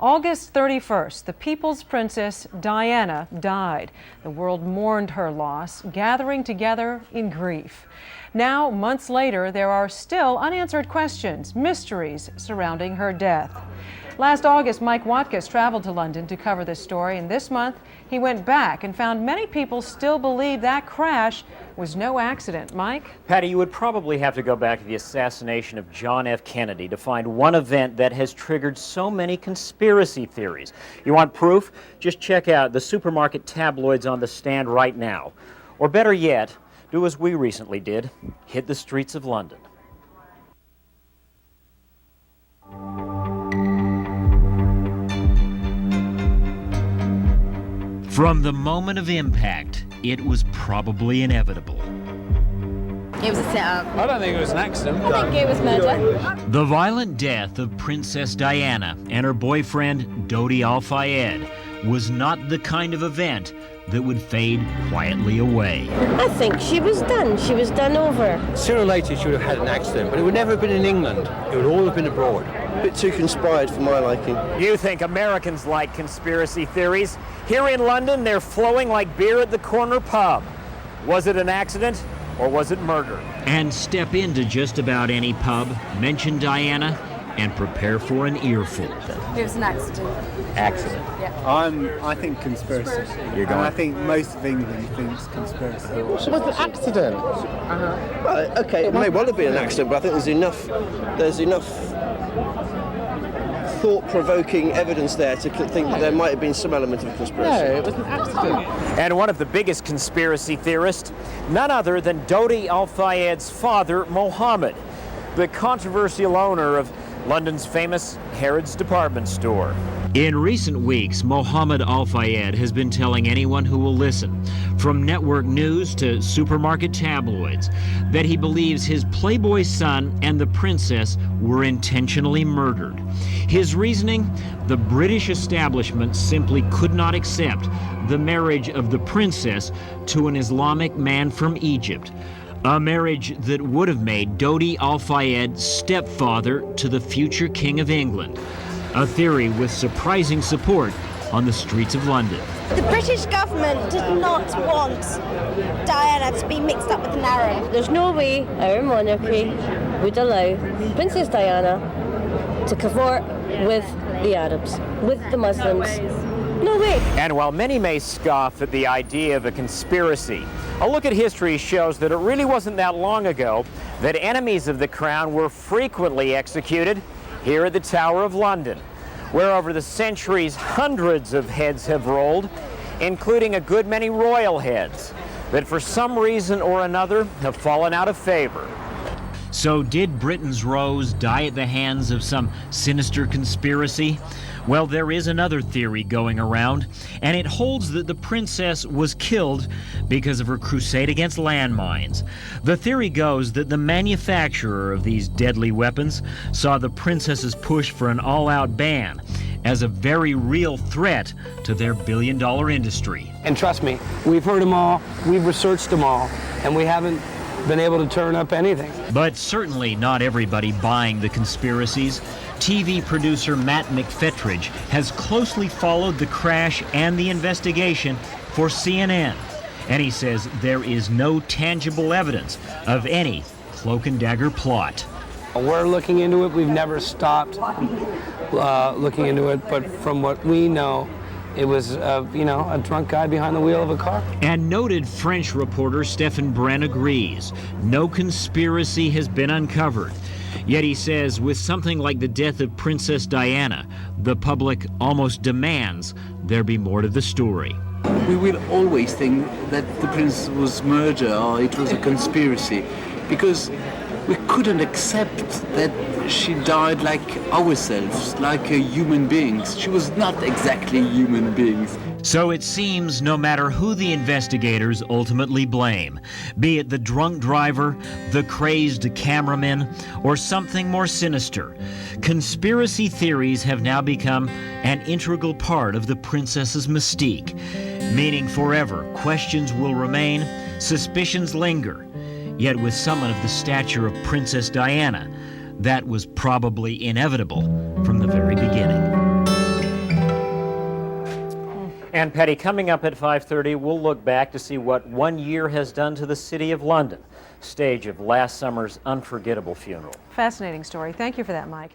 August 31st, the People's Princess Diana died. The world mourned her loss, gathering together in grief. Now, months later, there are still unanswered questions, mysteries surrounding her death. Last August, Mike Watkiss traveled to London to cover this story, and this month he went back and found many people still believe that crash was no accident. Mike? Patty, you would probably have to go back to the assassination of John F. Kennedy to find one event that has triggered so many conspiracy theories. You want proof? Just check out the supermarket tabloids on the stand right now. Or better yet, do as we recently did, hit the streets of London. From the moment of impact, it was probably inevitable. It was a setup. I don't think it was an accident. I think it was murder. The violent death of Princess Diana and her boyfriend, Dodi Al-Fayed, was not the kind of event that would fade quietly away. I think she was done. She was done over. Sooner or later she would have had an accident, but it would never have been in England. It would all have been abroad. A bit too conspired for my liking. You think Americans like conspiracy theories? Here in London, they're flowing like beer at the corner pub. Was it an accident or was it murder? And step into just about any pub, mention Diana, and prepare for an earful. It was an accident. Accident. Yeah. I think conspiracy. You're going. And I think most of England thinks conspiracy. It was an accident. Well, okay, it may well have been an accident, but I think there's enough thought-provoking evidence there to think that there might have been some element of conspiracy. No, it was an accident. And one of the biggest conspiracy theorists, none other than Dodi Al-Fayed's father, Mohammed, the controversial owner of London's famous Harrods department store. In recent weeks, Mohammed Al-Fayed has been telling anyone who will listen, from network news to supermarket tabloids, that he believes his Playboy son and the princess were intentionally murdered. His reasoning? The British establishment simply could not accept the marriage of the princess to an Islamic man from Egypt. A marriage that would have made Dodi Al-Fayed stepfather to the future King of England. A theory with surprising support on the streets of London. The British government did not want Diana to be mixed up with an Arab. There's no way our monarchy would allow Princess Diana to cavort with the Arabs, with the Muslims. No way. And while many may scoff at the idea of a conspiracy, a look at history shows that it really wasn't that long ago that enemies of the crown were frequently executed here at the Tower of London, where over the centuries hundreds of heads have rolled, including a good many royal heads that for some reason or another have fallen out of favor. So did Britain's Rose die at the hands of some sinister conspiracy? Well, there is another theory going around, and it holds that the princess was killed because of her crusade against landmines. The theory goes that the manufacturer of these deadly weapons saw the princess's push for an all-out ban as a very real threat to their billion-dollar industry. And trust me, we've heard them all, we've researched them all, and we haven't been able to turn up anything. But certainly not everybody buying the conspiracies. TV producer Matt McFettridge has closely followed the crash and the investigation for CNN. And he says there is no tangible evidence of any cloak and dagger plot. We're looking into it. We've never stopped looking into it, but from what we know, it was, a drunk guy behind the wheel of a car. And noted French reporter Stephen Bren agrees. No conspiracy has been uncovered. Yet he says with something like the death of Princess Diana, the public almost demands there be more to the story. We will always think that the prince was murdered or it was a conspiracy, because we couldn't accept that she died like ourselves, like human beings. She was not exactly human beings. So it seems no matter who the investigators ultimately blame, be it the drunk driver, the crazed cameraman, or something more sinister, conspiracy theories have now become an integral part of the princess's mystique, meaning forever questions will remain, suspicions linger. Yet with someone of the stature of Princess Diana, that was probably inevitable from the very beginning. And Patty, coming up at 5:30, we'll look back to see what 1 year has done to the City of London, stage of last summer's unforgettable funeral. Fascinating story. Thank you for that, Mike.